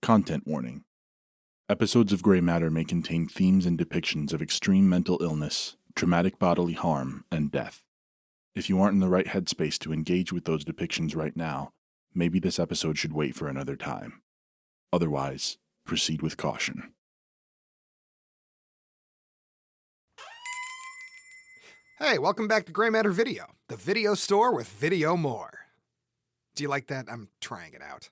Content warning. Episodes of Grey Matter may contain themes and depictions of extreme mental illness, traumatic bodily harm, and death. If you aren't in the right headspace to engage with those depictions right now, maybe this episode should wait for another time. Otherwise, proceed with caution. Hey, welcome back to Grey Matter Video, the video store with video more. Do you like that? I'm trying it out.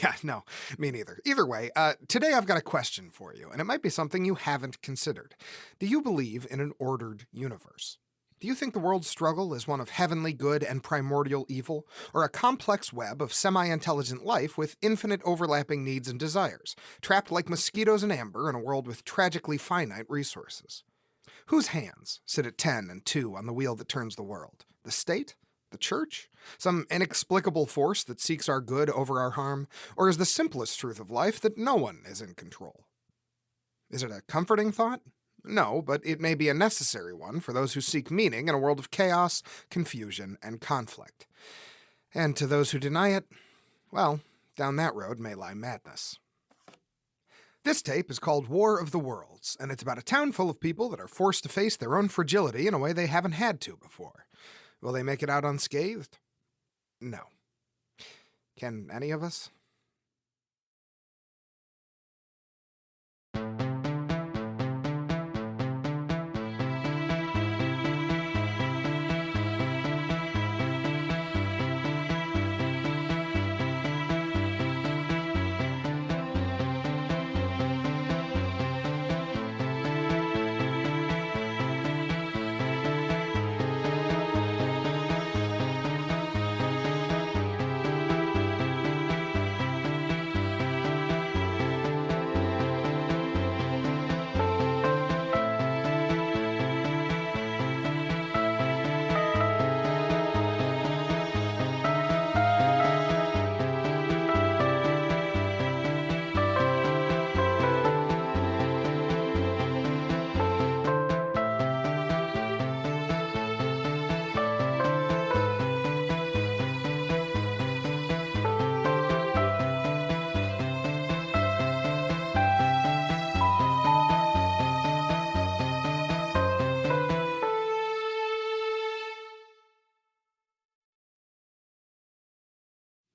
Yeah, no, me neither. Either way, today I've got a question for you, and it might be something you haven't considered. Do you believe in an ordered universe? Do you think the world's struggle is one of heavenly good and primordial evil, or a complex web of semi-intelligent life with infinite overlapping needs and desires, trapped like mosquitoes in amber in a world with tragically finite resources? Whose hands sit at 10 and 2 on the wheel that turns the world? The state? The church? Some inexplicable force that seeks our good over our harm? Or is the simplest truth of life that no one is in control? Is it a comforting thought? No, but it may be a necessary one for those who seek meaning in a world of chaos, confusion, and conflict. And to those who deny it, well, down that road may lie madness. This tape is called War of the Worlds, and it's about a town full of people that are forced to face their own fragility in a way they haven't had to before. Will they make it out unscathed? No. Can any of us?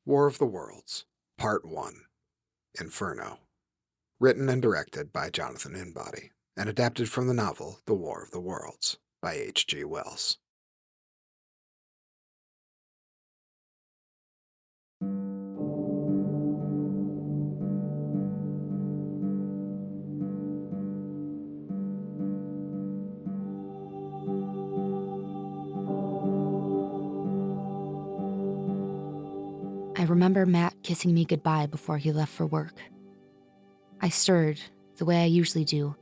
War of the Worlds, Part 1, Inferno. Written and directed by Jonathan Inbody, and adapted from the novel The War of the Worlds by H.G. Wells. I remember Matt kissing me goodbye before he left for work. I stirred, the way I usually do,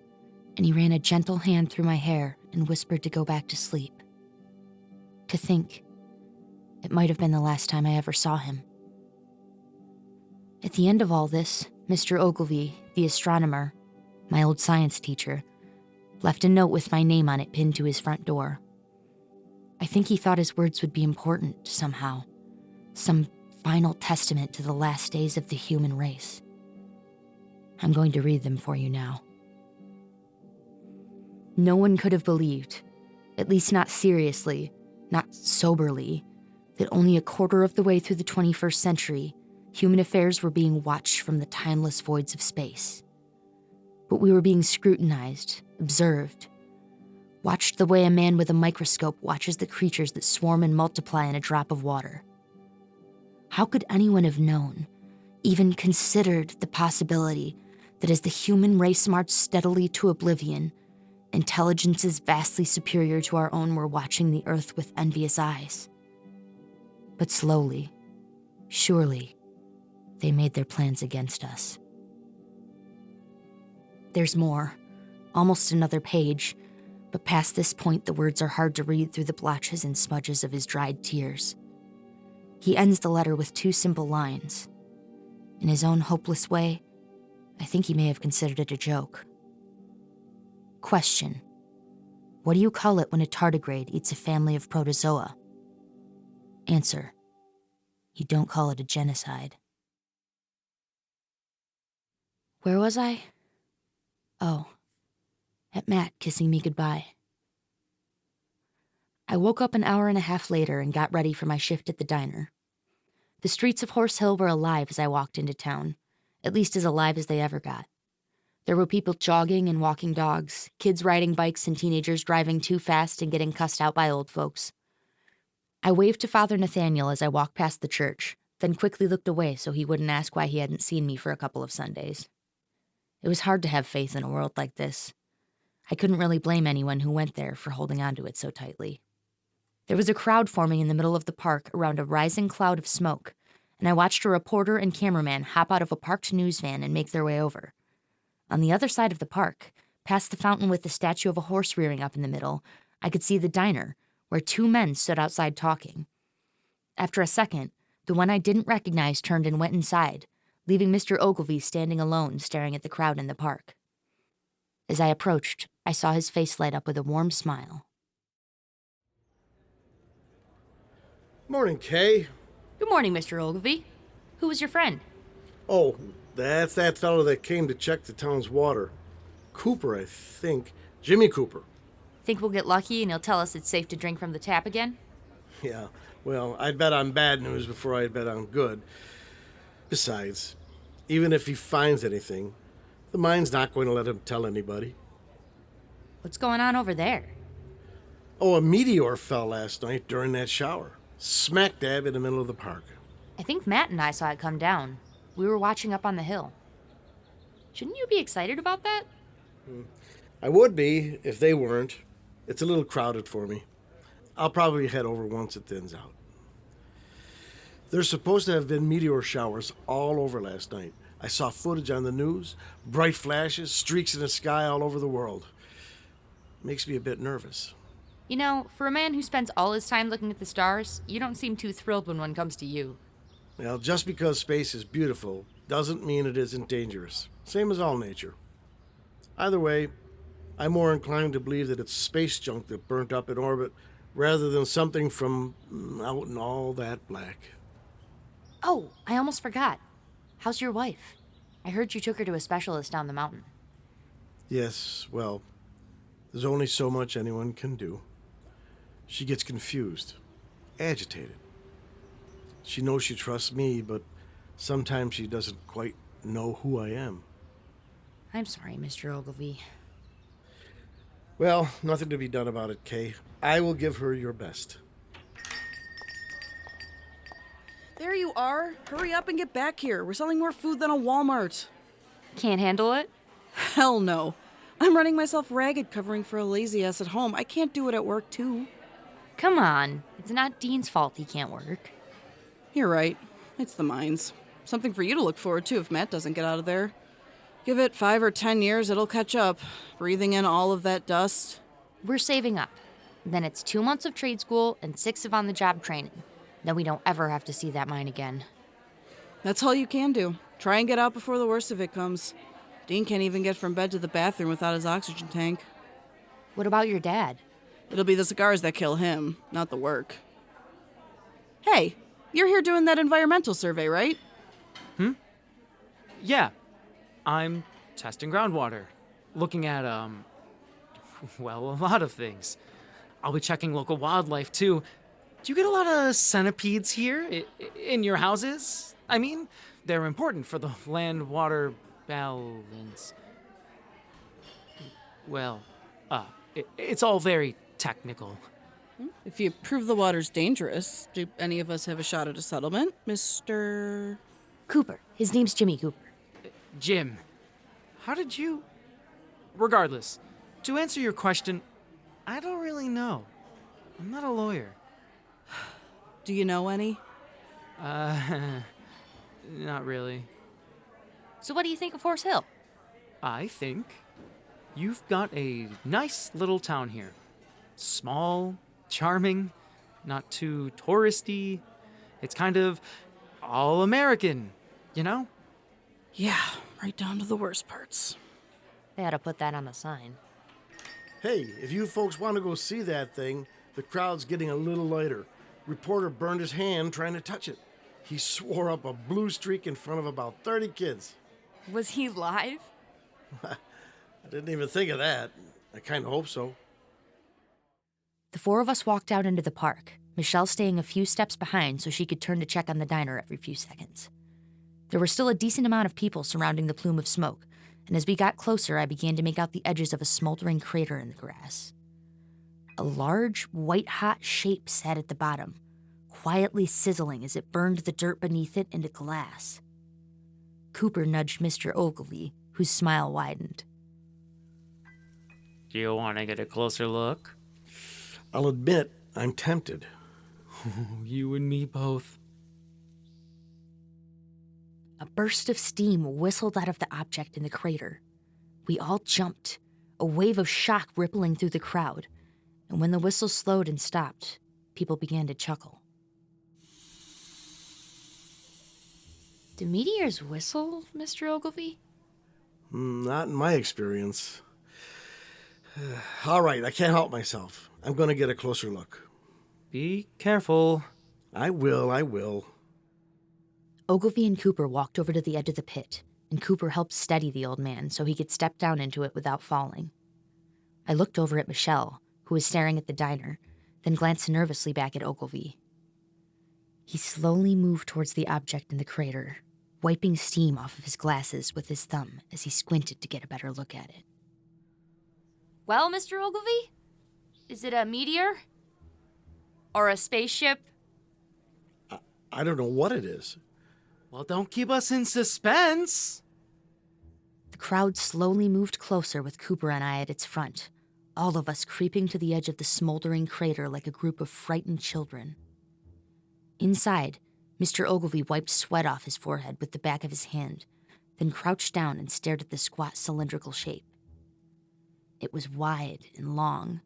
and he ran a gentle hand through my hair and whispered to go back to sleep. To think, it might have been the last time I ever saw him. At the end of all this, Mr. Ogilvy, the astronomer, my old science teacher, left a note with my name on it pinned to his front door. I think he thought his words would be important somehow, some final testament to the last days of the human race. I'm going to read them for you now. No one could have believed, at least not seriously, not soberly, that only a quarter of the way through the 21st century, human affairs were being watched from the timeless voids of space. But we were being scrutinized, observed, watched the way a man with a microscope watches the creatures that swarm and multiply in a drop of water. How could anyone have known, even considered the possibility that as the human race marched steadily to oblivion, intelligences vastly superior to our own were watching the earth with envious eyes? But slowly, surely, they made their plans against us. There's more, almost another page, but past this point the words are hard to read through the blotches and smudges of his dried tears. He ends the letter with 2 simple lines. In his own hopeless way, I think he may have considered it a joke. Question: what do you call it when a tardigrade eats a family of protozoa? Answer: you don't call it a genocide. Where was I? Oh, at Matt kissing me goodbye. I woke up an hour and a half later and got ready for my shift at the diner. The streets of Horse Hill were alive as I walked into town, at least as alive as they ever got. There were people jogging and walking dogs, kids riding bikes and teenagers driving too fast and getting cussed out by old folks. I waved to Father Nathaniel as I walked past the church, then quickly looked away so he wouldn't ask why he hadn't seen me for a couple of Sundays. It was hard to have faith in a world like this. I couldn't really blame anyone who went there for holding onto it so tightly. There was a crowd forming in the middle of the park around a rising cloud of smoke, and I watched a reporter and cameraman hop out of a parked news van and make their way over. On the other side of the park, past the fountain with the statue of a horse rearing up in the middle, I could see the diner, where two men stood outside talking. After a second, the one I didn't recognize turned and went inside, leaving Mr. Ogilvy standing alone staring at the crowd in the park. As I approached, I saw his face light up with a warm smile. Morning, Kay. Good morning, Mr. Ogilvy. Who was your friend? Oh, that's that fellow that came to check the town's water. Cooper, I think. Jimmy Cooper. Think we'll get lucky and he'll tell us it's safe to drink from the tap again? Yeah, well, I'd bet on bad news before I'd bet on good. Besides, even if he finds anything, the mine's not going to let him tell anybody. What's going on over there? Oh, a meteor fell last night during that shower. Smack dab in the middle of the park. I think Matt and I saw it come down. We were watching up on the hill. Shouldn't you be excited about that? I would be if they weren't. It's a little crowded for me. I'll probably head over once it thins out. There's supposed to have been meteor showers all over last night. I saw footage on the news, bright flashes, streaks in the sky all over the world. Makes me a bit nervous. You know, for a man who spends all his time looking at the stars, you don't seem too thrilled when one comes to you. Well, just because space is beautiful doesn't mean it isn't dangerous. Same as all nature. Either way, I'm more inclined to believe that it's space junk that burnt up in orbit rather than something from out in all that black. Oh, I almost forgot. How's your wife? I heard you took her to a specialist down the mountain. Yes, well, there's only so much anyone can do. She gets confused, agitated. She knows she trusts me, but sometimes she doesn't quite know who I am. I'm sorry, Mr. Ogilvy. Well, nothing to be done about it, Kay. I will give her your best. There you are. Hurry up and get back here. We're selling more food than a Walmart. Can't handle it? Hell no. I'm running myself ragged covering for a lazy ass at home. I can't do it at work, too. Come on. It's not Dean's fault he can't work. You're right. It's the mines. Something for you to look forward to if Matt doesn't get out of there. Give it 5 or 10 years, it'll catch up. Breathing in all of that dust. We're saving up. Then it's 2 months of trade school and 6 of on-the-job training. Then we don't ever have to see that mine again. That's all you can do. Try and get out before the worst of it comes. Dean can't even get from bed to the bathroom without his oxygen tank. What about your dad? It'll be the cigars that kill him, not the work. Hey, you're here doing that environmental survey, right? Yeah. I'm testing groundwater. Looking at, well, a lot of things. I'll be checking local wildlife, too. Do you get a lot of centipedes here in your houses? I mean, they're important for the land-water balance. Well, it's all very technical. If you prove the water's dangerous, do any of us have a shot at a settlement, Mr. Cooper. His name's Jimmy Cooper. Jim, how did you... Regardless, to answer your question, I don't really know. I'm not a lawyer. Do you know any? Not really. So what do you think of Horse Hill? I think you've got a nice little town here. Small, charming, not too touristy. It's kind of all American, you know? Yeah, right down to the worst parts. They ought to put that on the sign. Hey, if you folks want to go see that thing, the crowd's getting a little lighter. Reporter burned his hand trying to touch it. He swore up a blue streak in front of about 30 kids. Was he live? I didn't even think of that. I kind of hope so. The four of us walked out into the park, Michelle staying a few steps behind so she could turn to check on the diner every few seconds. There were still a decent amount of people surrounding the plume of smoke, and as we got closer, I began to make out the edges of a smoldering crater in the grass. A large, white-hot shape sat at the bottom, quietly sizzling as it burned the dirt beneath it into glass. Cooper nudged Mr. Ogilvy, whose smile widened. Do you want to get a closer look? I'll admit, I'm tempted. You and me both. A burst of steam whistled out of the object in the crater. We all jumped, a wave of shock rippling through the crowd, and when the whistle slowed and stopped, people began to chuckle. Do meteors whistle, Mr. Ogilvy? Not in my experience. All right, I can't help myself. I'm going to get a closer look. Be careful. I will. Ogilvy and Cooper walked over to the edge of the pit, and Cooper helped steady the old man so he could step down into it without falling. I looked over at Michelle, who was staring at the diner, then glanced nervously back at Ogilvy. He slowly moved towards the object in the crater, wiping steam off of his glasses with his thumb as he squinted to get a better look at it. Well, Mr. Ogilvy? Is it a meteor? Or a spaceship? I don't know what it is. Well, don't keep us in suspense. The crowd slowly moved closer with Cooper and I at its front, all of us creeping to the edge of the smoldering crater like a group of frightened children. Inside, Mr. Ogilvy wiped sweat off his forehead with the back of his hand, then crouched down and stared at the squat cylindrical shape. It was wide and long,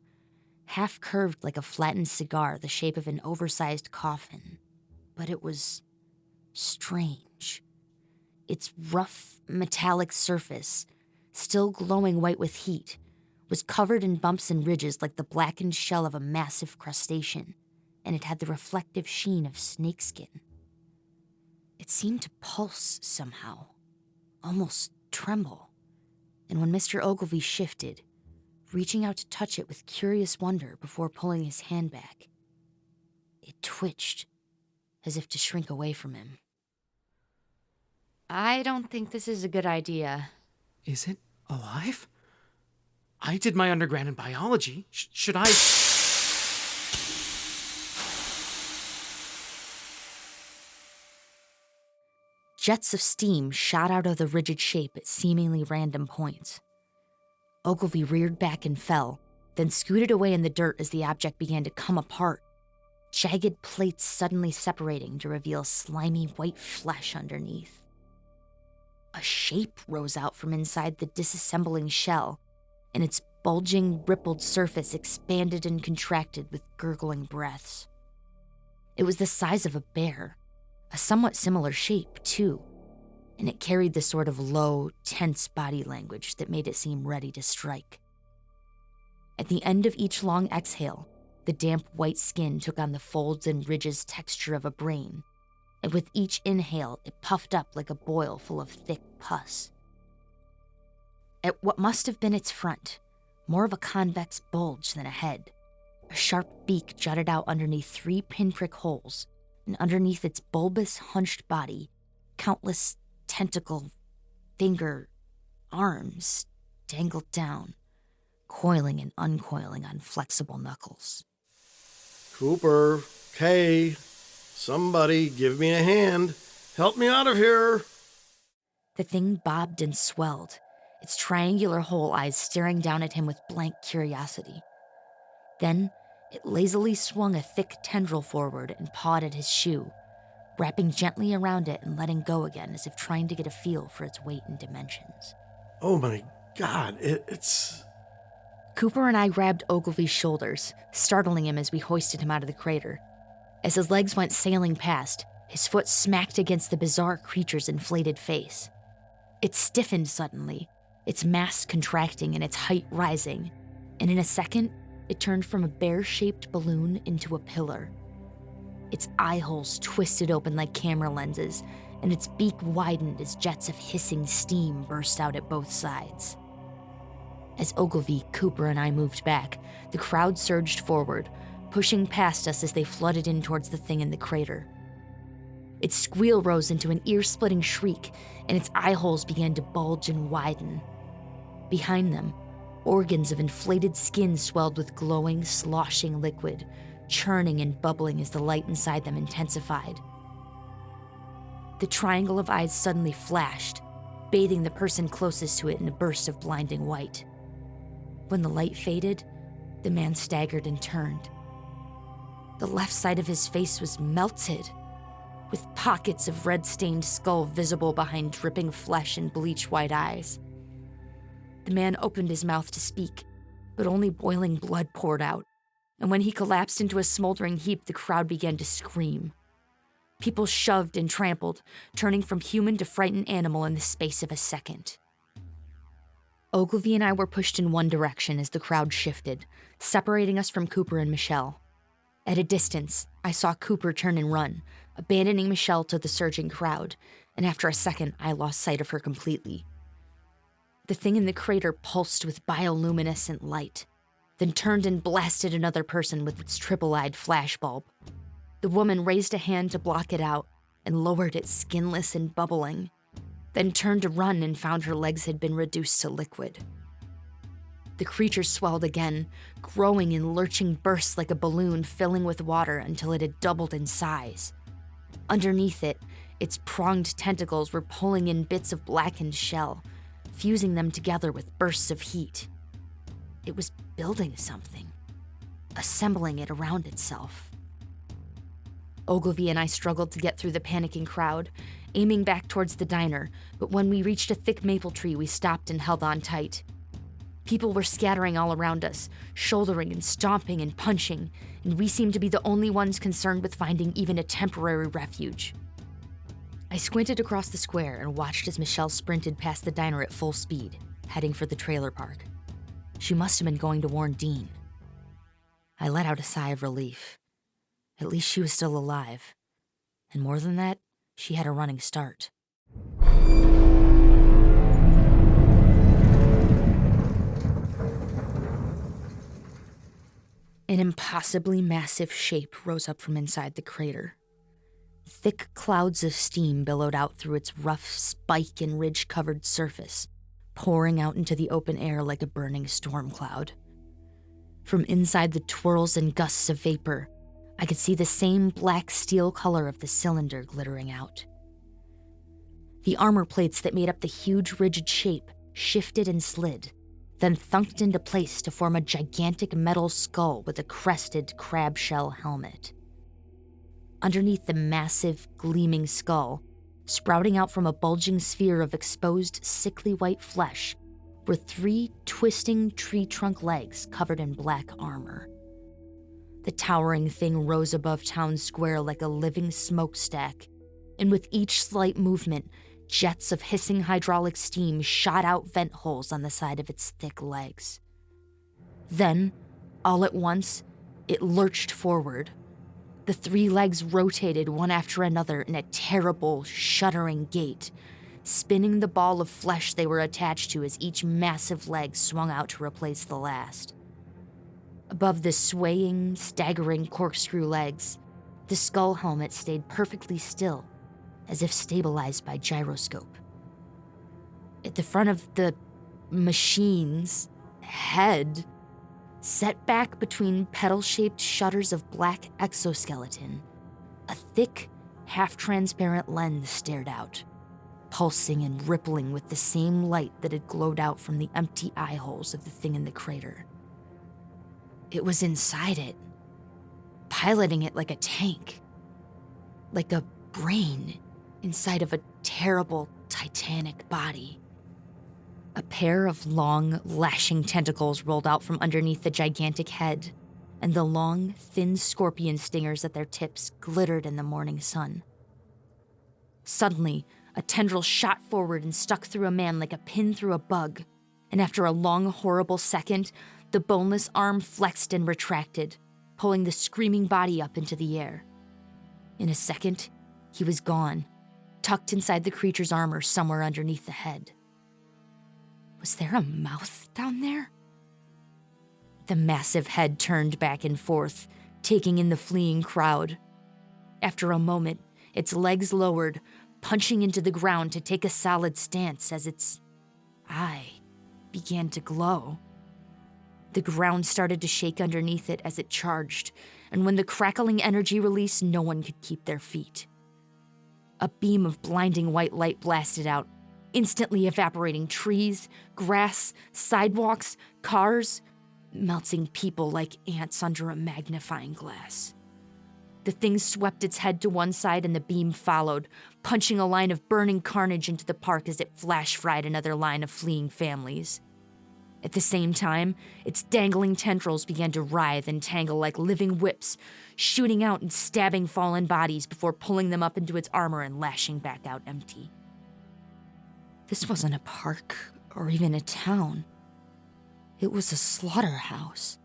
half curved like a flattened cigar the shape of an oversized coffin, but it was strange. Its rough, metallic surface, still glowing white with heat, was covered in bumps and ridges like the blackened shell of a massive crustacean, and it had the reflective sheen of snakeskin. It seemed to pulse somehow, almost tremble, and when Mr. Ogilvy shifted, reaching out to touch it with curious wonder before pulling his hand back, it twitched, as if to shrink away from him. I don't think this is a good idea. Is it alive? I did my undergrad in biology. Should I... Jets of steam shot out of the rigid shape at seemingly random points. Ogilvy reared back and fell, then scooted away in the dirt as the object began to come apart, jagged plates suddenly separating to reveal slimy white flesh underneath. A shape rose out from inside the disassembling shell, and its bulging, rippled surface expanded and contracted with gurgling breaths. It was the size of a bear, a somewhat similar shape, too, and it carried the sort of low, tense body language that made it seem ready to strike. At the end of each long exhale, the damp white skin took on the folds and ridges texture of a brain, and with each inhale, it puffed up like a boil full of thick pus. At what must have been its front, more of a convex bulge than a head, a sharp beak jutted out underneath 3 pinprick holes, and underneath its bulbous, hunched body, countless tentacle, finger, arms dangled down, coiling and uncoiling on flexible knuckles. Cooper, Kay, somebody give me a hand. Help me out of here. The thing bobbed and swelled, its triangular hole eyes staring down at him with blank curiosity. Then it lazily swung a thick tendril forward and pawed at his shoe, wrapping gently around it and letting go again as if trying to get a feel for its weight and dimensions. Oh my God, it's... Cooper and I grabbed Ogilvy's shoulders, startling him as we hoisted him out of the crater. As his legs went sailing past, his foot smacked against the bizarre creature's inflated face. It stiffened suddenly, its mass contracting and its height rising, and in a second, it turned from a bear-shaped balloon into a pillar. Its eye holes twisted open like camera lenses, and its beak widened as jets of hissing steam burst out at both sides. As Ogilvy, Cooper, and I moved back, the crowd surged forward, pushing past us as they flooded in towards the thing in the crater. Its squeal rose into an ear-splitting shriek, and its eye holes began to bulge and widen. Behind them, organs of inflated skin swelled with glowing, sloshing liquid, churning and bubbling as the light inside them intensified. The triangle of eyes suddenly flashed, bathing the person closest to it in a burst of blinding white. When the light faded, the man staggered and turned. The left side of his face was melted, with pockets of red-stained skull visible behind dripping flesh and bleach-white eyes. The man opened his mouth to speak, but only boiling blood poured out, and when he collapsed into a smoldering heap, the crowd began to scream. People shoved and trampled, turning from human to frightened animal in the space of a second. Ogilvy and I were pushed in one direction as the crowd shifted, separating us from Cooper and Michelle. At a distance, I saw Cooper turn and run, abandoning Michelle to the surging crowd, and after a second, I lost sight of her completely. The thing in the crater pulsed with bioluminescent light, then turned and blasted another person with its triple-eyed flashbulb. The woman raised a hand to block it out and lowered it skinless and bubbling, then turned to run and found her legs had been reduced to liquid. The creature swelled again, growing in lurching bursts like a balloon filling with water until it had doubled in size. Underneath it, its pronged tentacles were pulling in bits of blackened shell, fusing them together with bursts of heat. It was building something, assembling it around itself. Ogilvy and I struggled to get through the panicking crowd, aiming back towards the diner, but when we reached a thick maple tree, we stopped and held on tight. People were scattering all around us, shouldering and stomping and punching, and we seemed to be the only ones concerned with finding even a temporary refuge. I squinted across the square and watched as Michelle sprinted past the diner at full speed, heading for the trailer park. She must have been going to warn Dean. I let out a sigh of relief. At least she was still alive. And more than that, she had a running start. An impossibly massive shape rose up from inside the crater. Thick clouds of steam billowed out through its rough, spike and ridge-covered surface, pouring out into the open air like a burning storm cloud. From inside the twirls and gusts of vapor, I could see the same black steel color of the cylinder glittering out. The armor plates that made up the huge, rigid shape shifted and slid, then thunked into place to form a gigantic metal skull with a crested crab shell helmet. Underneath the massive, gleaming skull, sprouting out from a bulging sphere of exposed, sickly white flesh, were 3 twisting tree trunk legs covered in black armor. The towering thing rose above town square like a living smokestack, and with each slight movement, jets of hissing hydraulic steam shot out vent holes on the side of its thick legs. Then, all at once, it lurched forward. The 3 legs rotated one after another in a terrible, shuddering gait, spinning the ball of flesh they were attached to as each massive leg swung out to replace the last. Above the swaying, staggering corkscrew legs, the skull helmet stayed perfectly still, as if stabilized by gyroscope. At the front of the machine's head, set back between petal-shaped shutters of black exoskeleton, a thick, half-transparent lens stared out, pulsing and rippling with the same light that had glowed out from the empty eye holes of the thing in the crater. It was inside it, piloting it like a tank, like a brain inside of a terrible, titanic body. A pair of long, lashing tentacles rolled out from underneath the gigantic head, and the long, thin scorpion stingers at their tips glittered in the morning sun. Suddenly, a tendril shot forward and stuck through a man like a pin through a bug, and after a long, horrible second, the boneless arm flexed and retracted, pulling the screaming body up into the air. In a second, he was gone, tucked inside the creature's armor somewhere underneath the head. Was there a mouth down there? The massive head turned back and forth, taking in the fleeing crowd. After a moment, its legs lowered, punching into the ground to take a solid stance as its eye began to glow. The ground started to shake underneath it as it charged, and when the crackling energy released, no one could keep their feet. A beam of blinding white light blasted out, instantly evaporating trees, grass, sidewalks, cars, melting people like ants under a magnifying glass. The thing swept its head to one side and the beam followed, punching a line of burning carnage into the park as it flash-fried another line of fleeing families. At the same time, its dangling tendrils began to writhe and tangle like living whips, shooting out and stabbing fallen bodies before pulling them up into its armor and lashing back out empty. This wasn't a park or even a town. It was a slaughterhouse.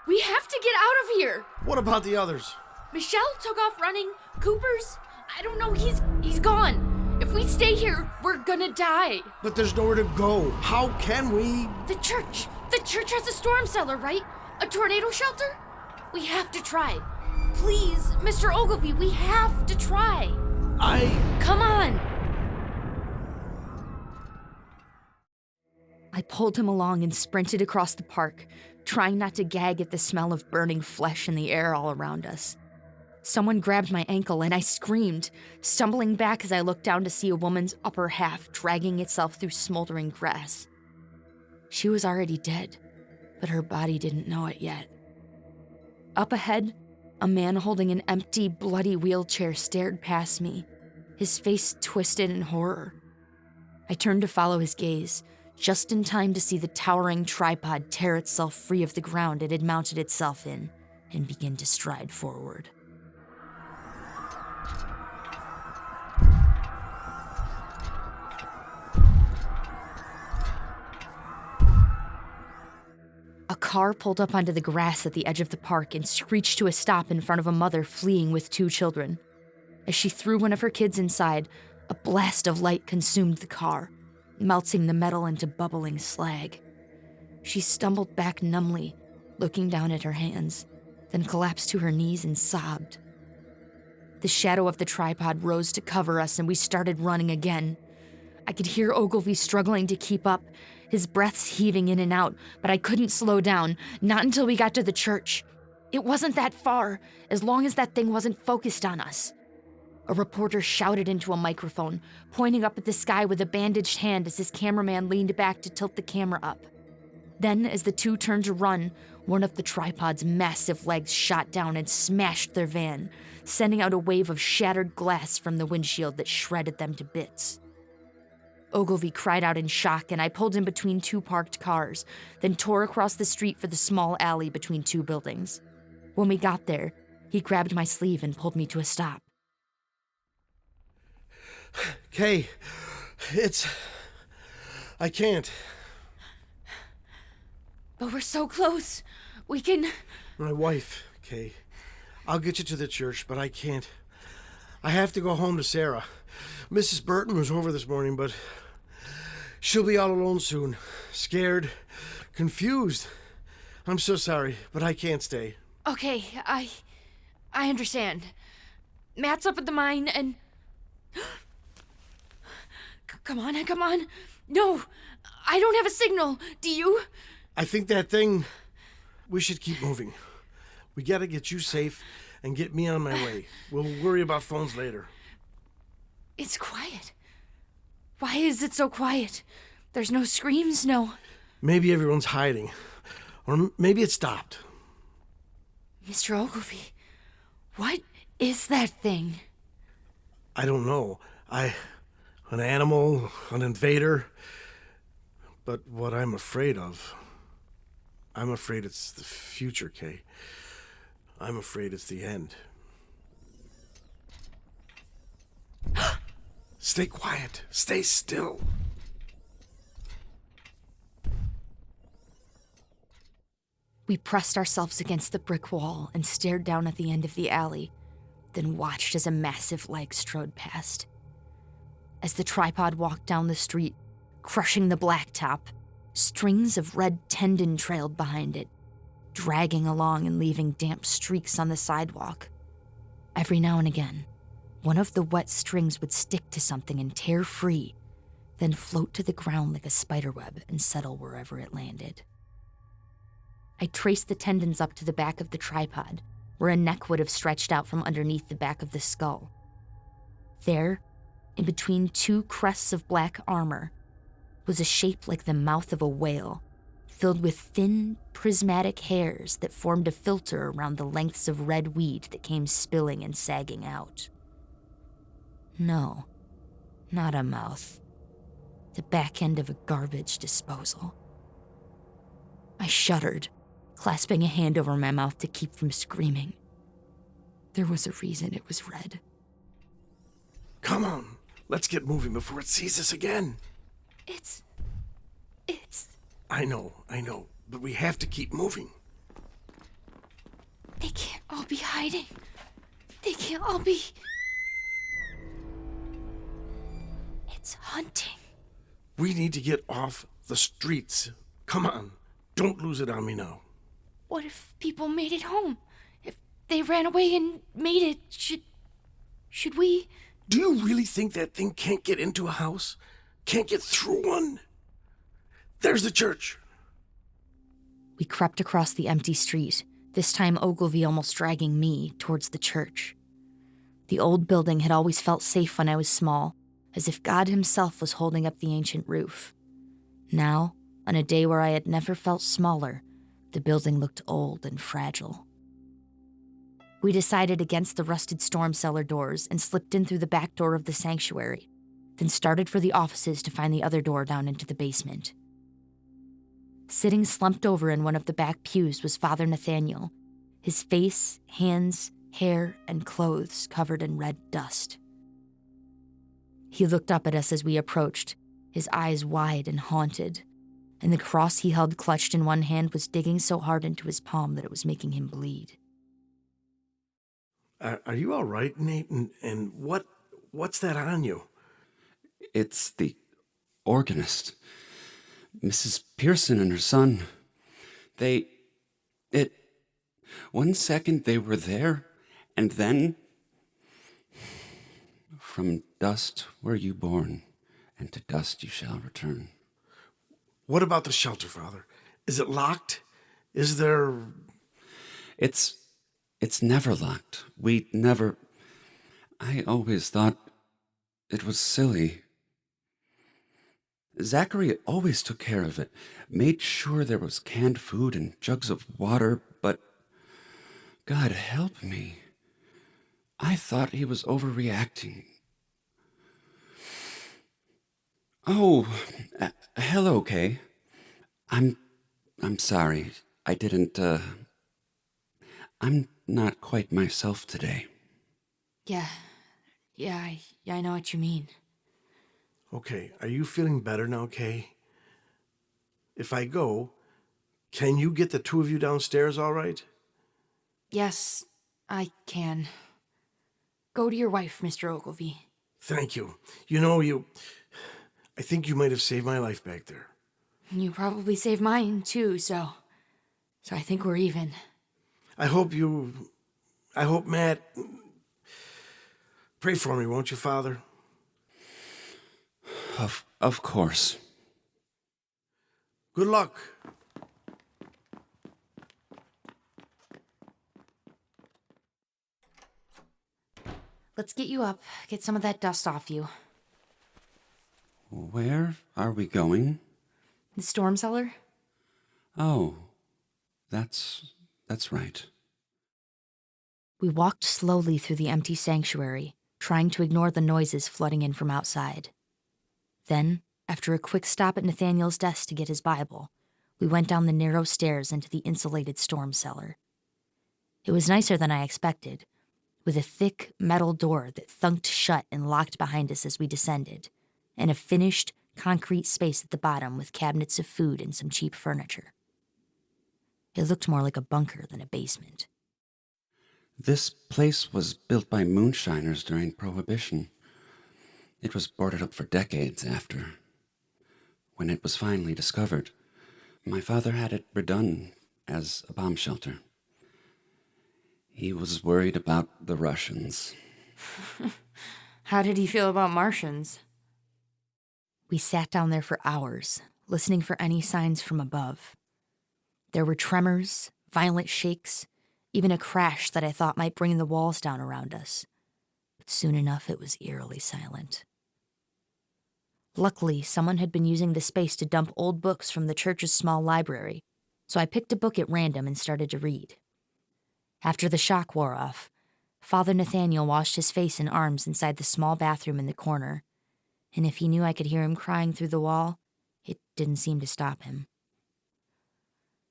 We have to get out of here! What about the others? Michelle took off running. Cooper's, I don't know, he's gone. If we stay here, we're gonna die. But there's nowhere to go. How can we? The church has a storm cellar, right? A tornado shelter? We have to try. Please, Mr. Ogilvy, we have to try. Come on! I pulled him along and sprinted across the park, trying not to gag at the smell of burning flesh in the air all around us. Someone grabbed my ankle and I screamed, stumbling back as I looked down to see a woman's upper half dragging itself through smoldering grass. She was already dead, but her body didn't know it yet. Up ahead, a man holding an empty, bloody wheelchair stared past me, his face twisted in horror. I turned to follow his gaze, just in time to see the towering tripod tear itself free of the ground it had mounted itself in and begin to stride forward. A car pulled up onto the grass at the edge of the park and screeched to a stop in front of a mother fleeing with 2 children. As she threw one of her kids inside, a blast of light consumed the car, melting the metal into bubbling slag. She stumbled back numbly, looking down at her hands, then collapsed to her knees and sobbed. The shadow of the tripod rose to cover us and we started running again. I could hear Ogilvy struggling to keep up, his breaths heaving in and out, but I couldn't slow down, not until we got to the church. It wasn't that far, as long as that thing wasn't focused on us. A reporter shouted into a microphone, pointing up at the sky with a bandaged hand as his cameraman leaned back to tilt the camera up. Then, as the 2 turned to run, one of the tripod's massive legs shot down and smashed their van, sending out a wave of shattered glass from the windshield that shredded them to bits. Ogilvy cried out in shock, and I pulled him between 2 parked cars, then tore across the street for the small alley between 2 buildings. When we got there, he grabbed my sleeve and pulled me to a stop. Kay, I can't. But we're so close. We can... My wife, Kay. I'll get you to the church, but I can't. I have to go home to Sarah. Mrs. Burton was over this morning, but she'll be all alone soon. Scared, confused. I'm so sorry, but I can't stay. Okay, I understand. Matt's up at the mine and... Come on. No, I don't have a signal. Do you? I think that thing... We should keep moving. We gotta get you safe and get me on my way. We'll worry about phones later. It's quiet. Why is it so quiet? There's no screams, no... Maybe everyone's hiding. Or maybe it stopped. Mr. Ogilvy, what is that thing? I don't know. An animal, an invader. But what I'm afraid of... I'm afraid it's the future, Kay. I'm afraid it's the end. Stay quiet. Stay still. We pressed ourselves against the brick wall and stared down at the end of the alley. then watched as a massive leg strode past. As the tripod walked down the street, crushing the blacktop, strings of red tendon trailed behind it, dragging along and leaving damp streaks on the sidewalk. Every now and again, one of the wet strings would stick to something and tear free, then float to the ground like a spiderweb and settle wherever it landed. I traced the tendons up to the back of the tripod, where a neck would have stretched out from underneath the back of the skull. There, in between two crests of black armor, was a shape like the mouth of a whale, filled with thin, prismatic hairs that formed a filter around the lengths of red weed that came spilling and sagging out. No, not a mouth. The back end of a garbage disposal. I shuddered, clasping a hand over my mouth to keep from screaming. There was a reason it was red. Come on, let's get moving before it sees us again. It's... I know, but we have to keep moving. They can't all be hiding. They can't all be... It's hunting. We need to get off the streets. Come on, don't lose it on me now. What if people made it home? If they ran away and made it, should we... Do you really think that thing can't get into a house? Can't get through one? There's the church. We crept across the empty street, this time Ogilvy almost dragging me towards the church. The old building had always felt safe when I was small, as if God himself was holding up the ancient roof. Now, on a day where I had never felt smaller, the building looked old and fragile. We decided against the rusted storm cellar doors and slipped in through the back door of the sanctuary, then started for the offices to find the other door down into the basement. Sitting slumped over in one of the back pews was Father Nathaniel, his face, hands, hair, and clothes covered in red dust. He looked up at us as we approached, his eyes wide and haunted, and the cross he held clutched in one hand was digging so hard into his palm that it was making him bleed. Are you all right, Nate? And what's that on you? It's the organist. Mrs. Pearson and her son. One second they were there, and then, from dust were you born, and to dust you shall return. What about the shelter, Father? Is it locked? Is there... It's never locked. I always thought it was silly. Zachary always took care of it, made sure there was canned food and jugs of water, but God help me. I thought he was overreacting. Oh, hello, Kay. I'm sorry. I didn't, I'm not quite myself today. Yeah, I know what you mean. Okay, are you feeling better now, Kay? If I go, can you get the two of you downstairs all right? Yes, I can. Go to your wife, Mr. Ogilvy. Thank you. I think you might have saved my life back there. You probably saved mine, too, so I think we're even. I hope Matt... Pray for me, won't you, Father? Of course. Good luck. Let's get you up, get some of that dust off you. Where are we going? The storm cellar? Oh, that's right. We walked slowly through the empty sanctuary, trying to ignore the noises flooding in from outside. Then, after a quick stop at Nathaniel's desk to get his Bible, we went down the narrow stairs into the insulated storm cellar. It was nicer than I expected, with a thick metal door that thunked shut and locked behind us as we descended, and a finished, concrete space at the bottom with cabinets of food and some cheap furniture. It looked more like a bunker than a basement. This place was built by moonshiners during Prohibition. It was boarded up for decades after. When it was finally discovered, my father had it redone as a bomb shelter. He was worried about the Russians. How did he feel about Martians? We sat down there for hours, listening for any signs from above. There were tremors, violent shakes, even a crash that I thought might bring the walls down around us. But soon enough, it was eerily silent. Luckily, someone had been using the space to dump old books from the church's small library, so I picked a book at random and started to read. After the shock wore off, Father Nathaniel washed his face and arms inside the small bathroom in the corner, and if he knew I could hear him crying through the wall, it didn't seem to stop him.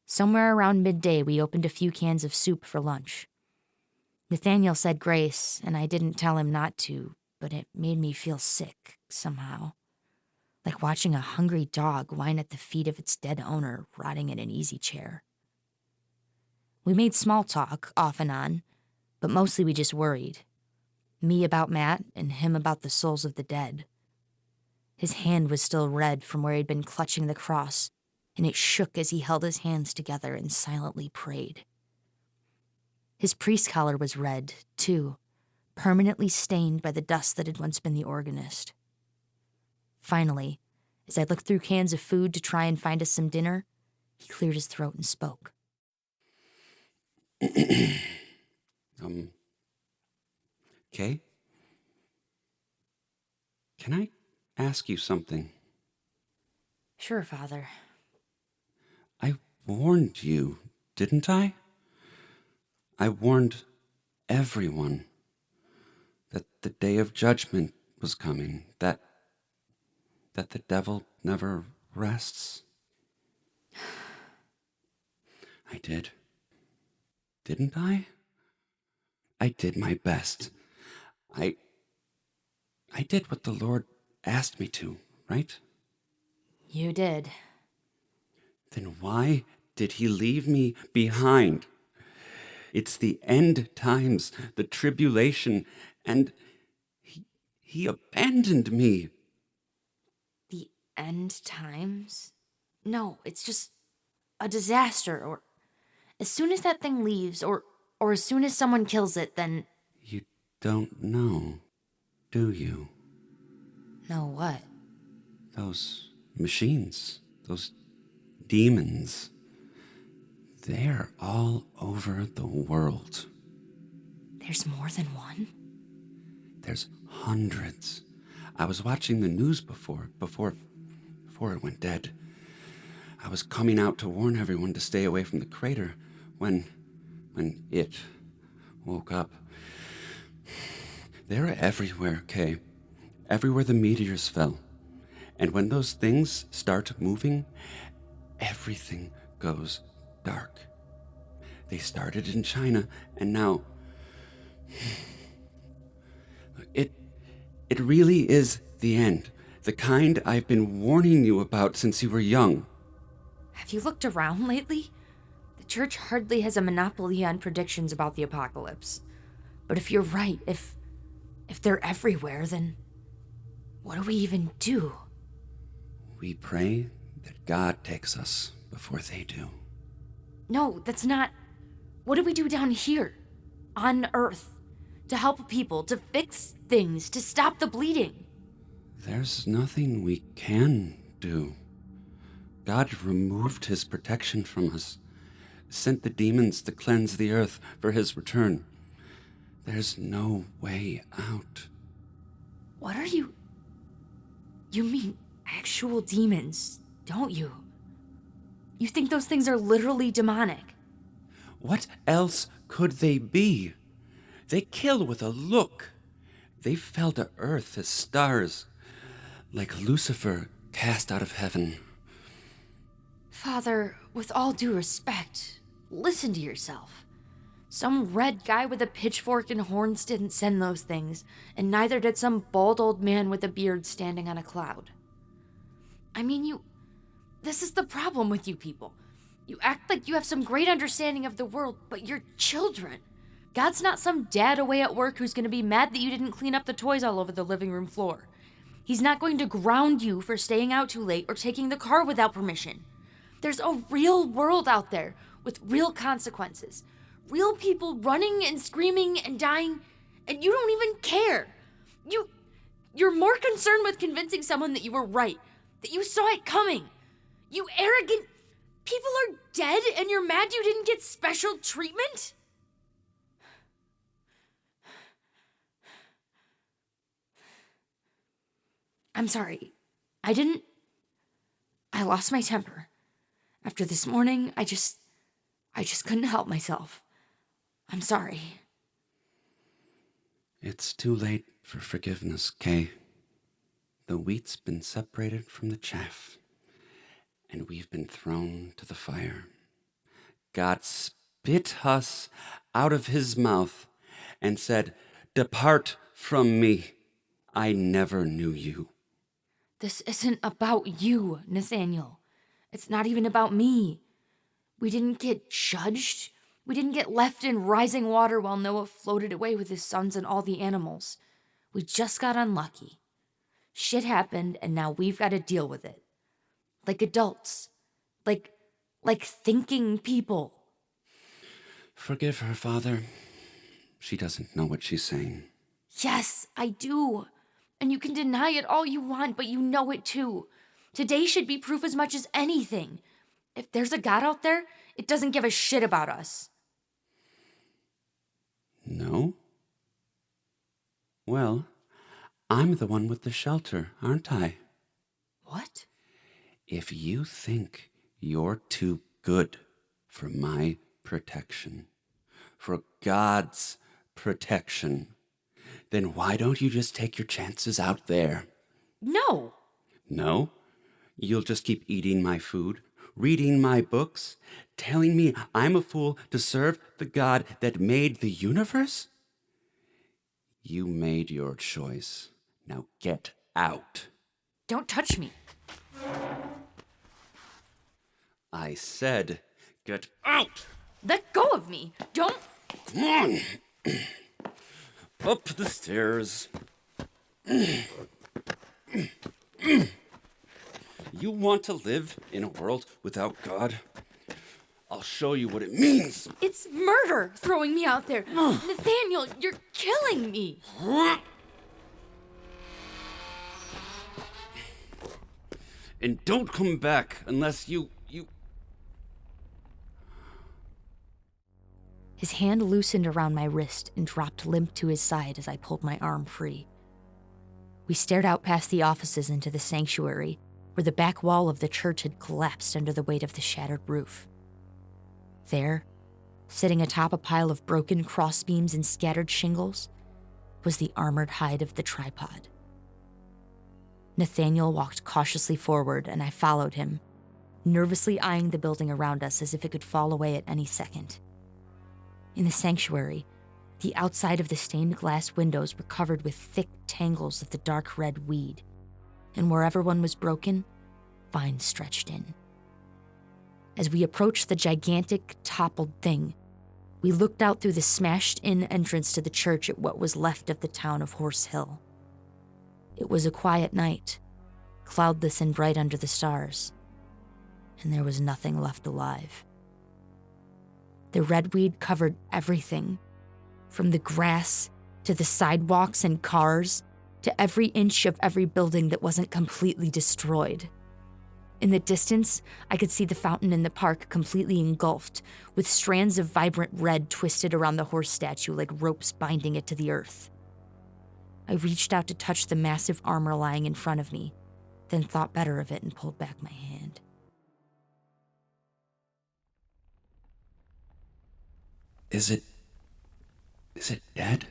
Somewhere around midday, we opened a few cans of soup for lunch. Nathaniel said grace, and I didn't tell him not to, but it made me feel sick somehow. Like watching a hungry dog whine at the feet of its dead owner rotting in an easy chair. We made small talk, off and on, but mostly we just worried. Me about Matt, and him about the souls of the dead. His hand was still red from where he'd been clutching the cross, and it shook as he held his hands together and silently prayed. His priest collar was red, too, permanently stained by the dust that had once been the organist. Finally, as I looked through cans of food to try and find us some dinner, he cleared his throat and spoke. Kay? Can I ask you something? Sure, Father. I warned you, didn't I? I warned everyone that the day of judgment was coming, that the devil never rests. I did. Didn't I? I did my best. I did what the Lord asked me to, right? You did. Then why did he leave me behind? It's the end times, the tribulation, and he abandoned me. The end times? No, it's just a disaster, or as soon as that thing leaves, or as soon as someone kills it, then... You don't know, do you? Know what? Those machines, those demons, they're all over the world. There's more than one? There's hundreds. I was watching the news before it went dead. I was coming out to warn everyone to stay away from the crater when it woke up. They're everywhere, Kay. Everywhere the meteors fell. And when those things start moving, everything goes dark. They started in China, and now... It really is the end. The kind I've been warning you about since you were young. Have you looked around lately? The church hardly has a monopoly on predictions about the apocalypse. But if you're right, if they're everywhere, then what do we even do? We pray that God takes us before they do. No, that's not... What do we do down here? On Earth? To help people, to fix things, to stop the bleeding? There's nothing we can do. God removed his protection from us, sent the demons to cleanse the earth for his return. There's no way out. What are you... You mean actual demons, don't you? You think those things are literally demonic? What else could they be? They kill with a look. They fell to earth as stars, like Lucifer cast out of heaven. Father, with all due respect, listen to yourself. Some red guy with a pitchfork and horns didn't send those things, and neither did some bald old man with a beard standing on a cloud. I mean, this is the problem with you people. You act like you have some great understanding of the world, but you're children. God's not some dad away at work who's going to be mad that you didn't clean up the toys all over the living room floor. He's not going to ground you for staying out too late or taking the car without permission. There's a real world out there with real consequences. Real people running and screaming and dying, and you don't even care. You're more concerned with convincing someone that you were right, that you saw it coming. You arrogant... People are dead and you're mad you didn't get special treatment? I'm sorry. I lost my temper. After this morning, I just couldn't help myself. I'm sorry. It's too late for forgiveness, Kay. The wheat's been separated from the chaff, and we've been thrown to the fire. God spit us out of his mouth and said, "Depart from me. I never knew you." This isn't about you, Nathaniel. It's not even about me. We didn't get judged. We didn't get left in rising water while Noah floated away with his sons and all the animals. We just got unlucky. Shit happened, and now we've got to deal with it. Like adults. Like thinking people. Forgive her, Father. She doesn't know what she's saying. Yes, I do. And you can deny it all you want, but you know it too. Today should be proof as much as anything. If there's a God out there, it doesn't give a shit about us. No? Well, I'm the one with the shelter, aren't I? What? If you think you're too good for my protection, for God's protection, then why don't you just take your chances out there? No. No? You'll just keep eating my food, reading my books, telling me I'm a fool to serve the God that made the universe? You made your choice. Now get out. Don't touch me. I said, get out! Let go of me. Don't... Come on! Up the stairs. You want to live in a world without God? I'll show you what it means. It's murder throwing me out there. Nathaniel, you're killing me. And don't come back unless you... His hand loosened around my wrist and dropped limp to his side as I pulled my arm free. We stared out past the offices into the sanctuary, where the back wall of the church had collapsed under the weight of the shattered roof. There, sitting atop a pile of broken crossbeams and scattered shingles, was the armored hide of the tripod. Nathaniel walked cautiously forward, and I followed him, nervously eyeing the building around us as if it could fall away at any second. In the sanctuary, the outside of the stained glass windows were covered with thick tangles of the dark red weed, and wherever one was broken, vines stretched in. As we approached the gigantic, toppled thing, we looked out through the smashed-in entrance to the church at what was left of the town of Horse Hill. It was a quiet night, cloudless and bright under the stars, and there was nothing left alive. The red weed covered everything, from the grass to the sidewalks and cars to every inch of every building that wasn't completely destroyed. In the distance, I could see the fountain in the park completely engulfed, with strands of vibrant red twisted around the horse statue like ropes binding it to the earth. I reached out to touch the massive armor lying in front of me, then thought better of it and pulled back my hand. Is it dead?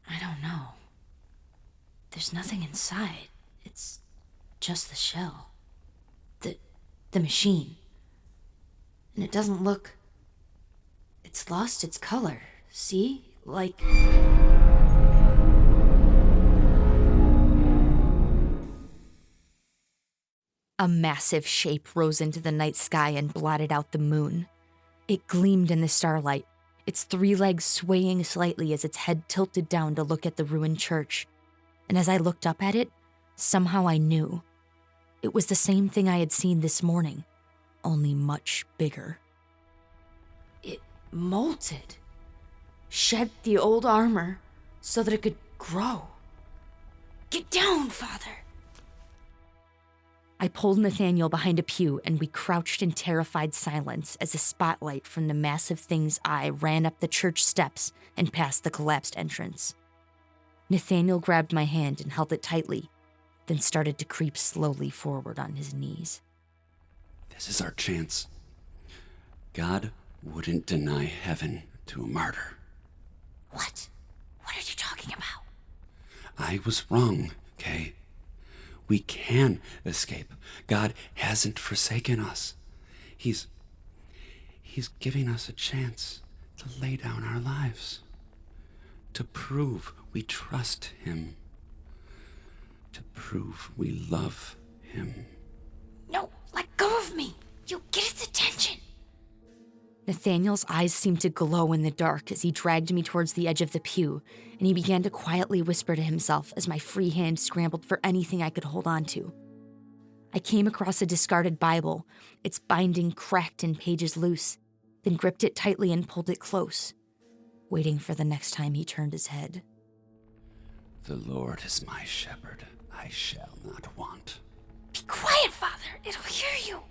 I don't know. There's nothing inside. It's just the shell. The machine. And it doesn't look... It's lost its color. See? Like... A massive shape rose into the night sky and blotted out the moon. It gleamed in the starlight, its 3 legs swaying slightly as its head tilted down to look at the ruined church. And as I looked up at it, somehow I knew. It was the same thing I had seen this morning, only much bigger. It molted, shed the old armor so that it could grow. Get down, Father! I pulled Nathaniel behind a pew, and we crouched in terrified silence as a spotlight from the massive thing's eye ran up the church steps and past the collapsed entrance. Nathaniel grabbed my hand and held it tightly, then started to creep slowly forward on his knees. This is our chance. God wouldn't deny heaven to a martyr. What? What are you talking about? I was wrong, Kay. We can escape. God hasn't forsaken us. He's giving us a chance to lay down our lives, to prove we trust him, to prove we love him. No, let go of me. You'll get his attention. Nathaniel's eyes seemed to glow in the dark as he dragged me towards the edge of the pew, and he began to quietly whisper to himself as my free hand scrambled for anything I could hold on to. I came across a discarded Bible, its binding cracked and pages loose, then gripped it tightly and pulled it close, waiting for the next time he turned his head. The Lord is my shepherd, I shall not want. Be quiet, Father, it'll hear you.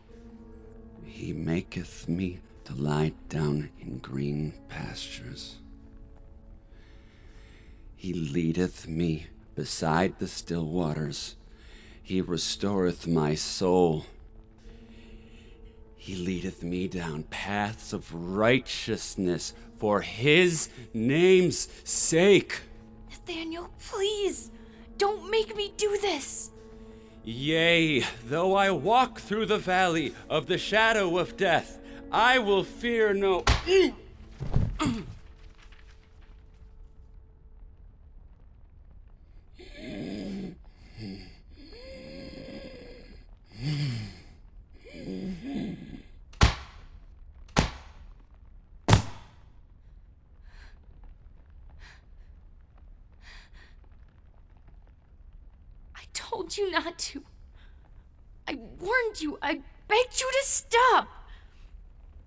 He maketh me to lie down in green pastures. He leadeth me beside the still waters. He restoreth my soul. He leadeth me down paths of righteousness for his name's sake. Nathaniel, please, don't make me do this. Yea, though I walk through the valley of the shadow of death, I will fear no... I told you not to. I warned you. I begged you to stop.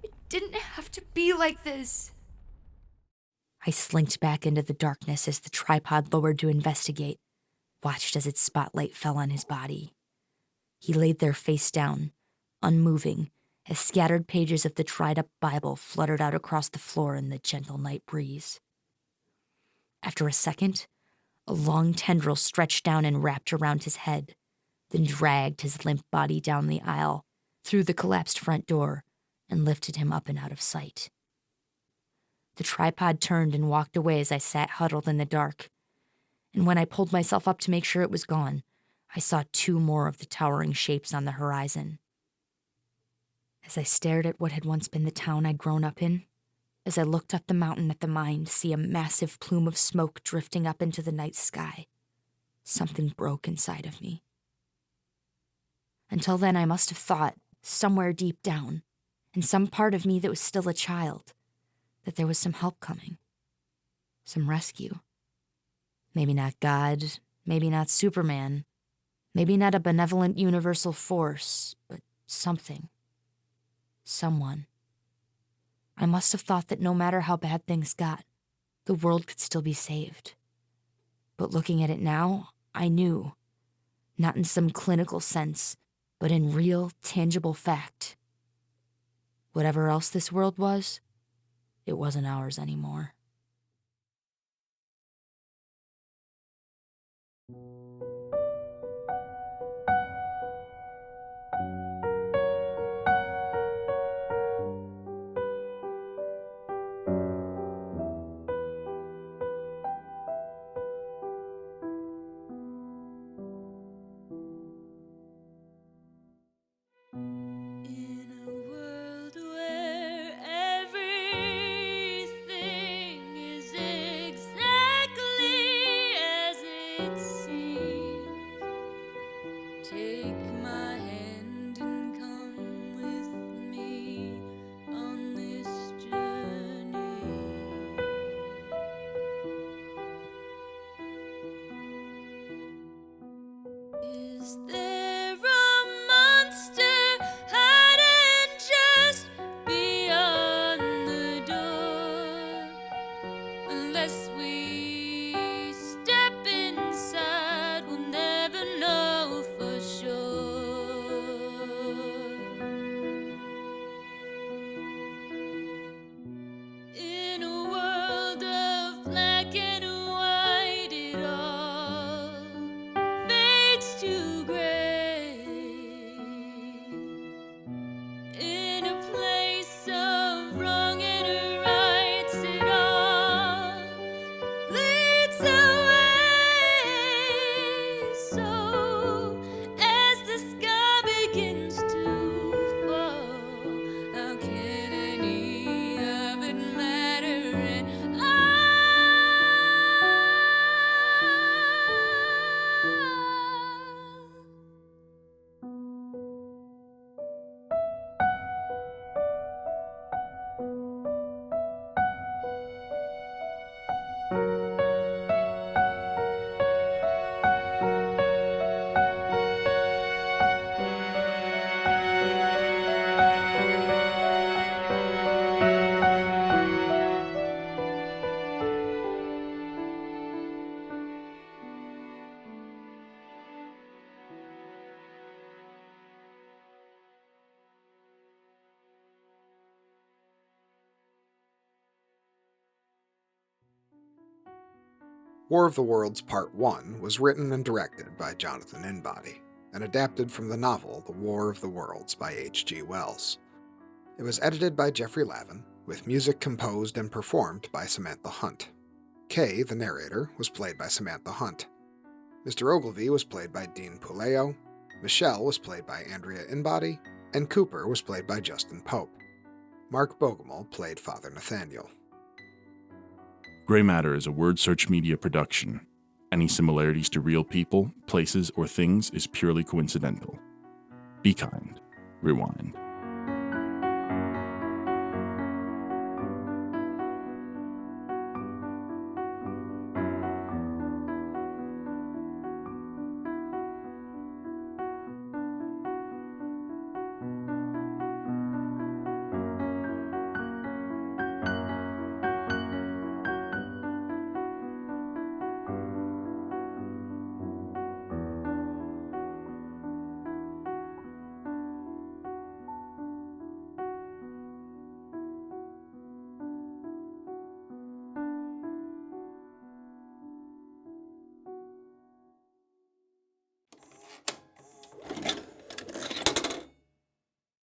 It didn't have to be like this. I slinked back into the darkness as the tripod lowered to investigate, watched as its spotlight fell on his body. He laid there face down, unmoving, as scattered pages of the dried-up Bible fluttered out across the floor in the gentle night breeze. After a second, a long tendril stretched down and wrapped around his head, then dragged his limp body down the aisle, through the collapsed front door, and lifted him up and out of sight. The tripod turned and walked away as I sat huddled in the dark, and when I pulled myself up to make sure it was gone, I saw 2 more of the towering shapes on the horizon. As I stared at what had once been the town I'd grown up in, as I looked up the mountain at the mine to see a massive plume of smoke drifting up into the night sky, something broke inside of me. Until then, I must have thought, somewhere deep down, in some part of me that was still a child, that there was some help coming, some rescue. Maybe not God, maybe not Superman, maybe not a benevolent universal force, but something. Someone. I must have thought that no matter how bad things got, the world could still be saved. But looking at it now, I knew, not in some clinical sense, but in real, tangible fact. Whatever else this world was, it wasn't ours anymore. In a world where everything Is there a monster hiding just beyond the door? Unless we step inside, we'll never know for sure. In a world of black and white, it all fades to gray. In a place of wrong and rights, it all bleeds away. So as the sky begins to fall, how can any of it matter at all? War of the Worlds Part 1 was written and directed by Jonathan Inbody, and adapted from the novel The War of the Worlds by H.G. Wells. It was edited by Jeffrey Lavin, with music composed and performed by Samantha Hunt. Kay, the narrator, was played by Samantha Hunt. Mr. Ogilvy was played by Dean Puleo, Michelle was played by Andrea Inbody, and Cooper was played by Justin Pope. Mark Bogumil played Father Nathaniel. Gray Matter is a Word Search Media production. Any similarities to real people, places, or things is purely coincidental. Be kind. Rewind.